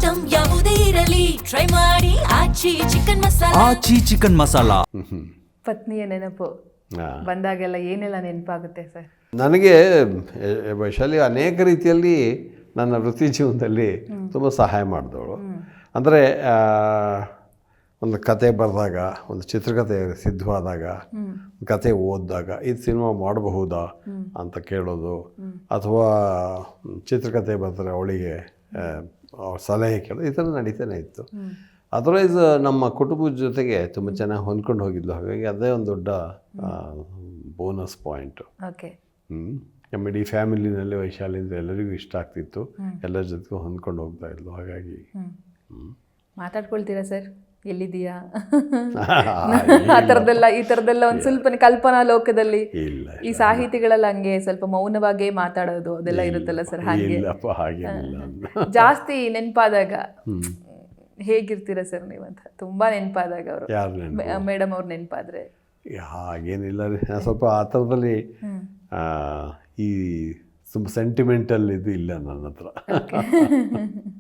Item ಯಾವುದೇ ಇರಲಿ try ಮಾಡಿ ಆಚಿ ಚಿಕನ್ ಮಸಾಲ. ಆಚಿ ಚಿಕನ್ ಮಸಾಲ. ಪತ್ನಿಯ ನೆನಪು ಬಂದಾಗೆಲ್ಲ ಏನೆಲ್ಲ ನೆನಪಾಗುತ್ತೆ ಸರ್? ನನಗೆ ವೈಶಾಲಿ ಅನೇಕ ರೀತಿಯಲ್ಲಿ ನನ್ನ ವೃತ್ತಿ ಜೀವನದಲ್ಲಿ ತುಂಬ ಸಹಾಯ ಮಾಡಿದವಳು. ಅಂದರೆ ಒಂದು ಕತೆ ಬರೆದಾಗ, ಒಂದು ಚಿತ್ರಕಥೆ ಸಿದ್ಧವಾದಾಗ, ಕತೆ ಓದಿದಾಗ ಇದು ಸಿನಿಮಾ ಮಾಡಬಹುದಾ ಅಂತ ಕೇಳೋದು, ಅಥವಾ ಚಿತ್ರಕಥೆ ಬರ್ತಾರೆ ಅವಳಿಗೆ ಸಲಹೆ ಕೇಳೋದು, ಈ ಥರ ನಡೀತಾನೆ ಇತ್ತು. ಅದರ್ವೈಸ್ ನಮ್ಮ ಕುಟುಂಬದ ಜೊತೆಗೆ ತುಂಬ ಚೆನ್ನಾಗಿ ಹೊಂದ್ಕೊಂಡು ಹೋಗಿದ್ಲು. ಹಾಗಾಗಿ ಅದೇ ಒಂದು ದೊಡ್ಡ ಬೋನಸ್ ಪಾಯಿಂಟು. ಓಕೆ. ನಮ್ಮ ಇಡೀ ಫ್ಯಾಮಿಲಿನಲ್ಲಿ ವೈಶಾಲಿ ಅಂದರೆ ಎಲ್ಲರಿಗೂ ಇಷ್ಟ ಆಗ್ತಿತ್ತು. ಎಲ್ಲರ ಜೊತೆಗೂ ಹೊಂದ್ಕೊಂಡು ಹೋಗ್ತಾ ಇದ್ಲು. ಹಾಗಾಗಿ ಮಾತಾಡ್ಕೊಳ್ತೀರಾ ಸರ್? ಎಲ್ಲಿದೆಯಾ ಆ ಥರದ್ದೆಲ್ಲ, ಈ ಥರದ್ದೆಲ್ಲ ಒಂದು ಸ್ವಲ್ಪ ಕಲ್ಪನಾ ಲೋಕದಲ್ಲಿ ಈ ಸಾಹಿತಿಗಳೆಲ್ಲ ಹಂಗೆ ಸ್ವಲ್ಪ ಮೌನವಾಗೇ ಮಾತಾಡೋದು ಅದೆಲ್ಲ ಇರುತ್ತಲ್ಲ ಸರ್? ಹಾಗೆ ಜಾಸ್ತಿ ನೆನಪಾದಾಗ ಹೇಗಿರ್ತೀರಾ ಸರ್ ನೀವಂತ? ತುಂಬಾ ನೆನಪಾದಾಗ ಅವರು ಮೇಡಮ್ ಅವ್ರು ನೆನಪಾದ್ರೆ? ಹಾಗೇನಿಲ್ಲ ರೀ, ಸ್ವಲ್ಪ ಆ ಥರದಲ್ಲಿ ಈ ತುಂಬ ಸೆಂಟಿಮೆಂಟಲ್ ಇದು ಇಲ್ಲ ನನ್ನ ಹತ್ರ.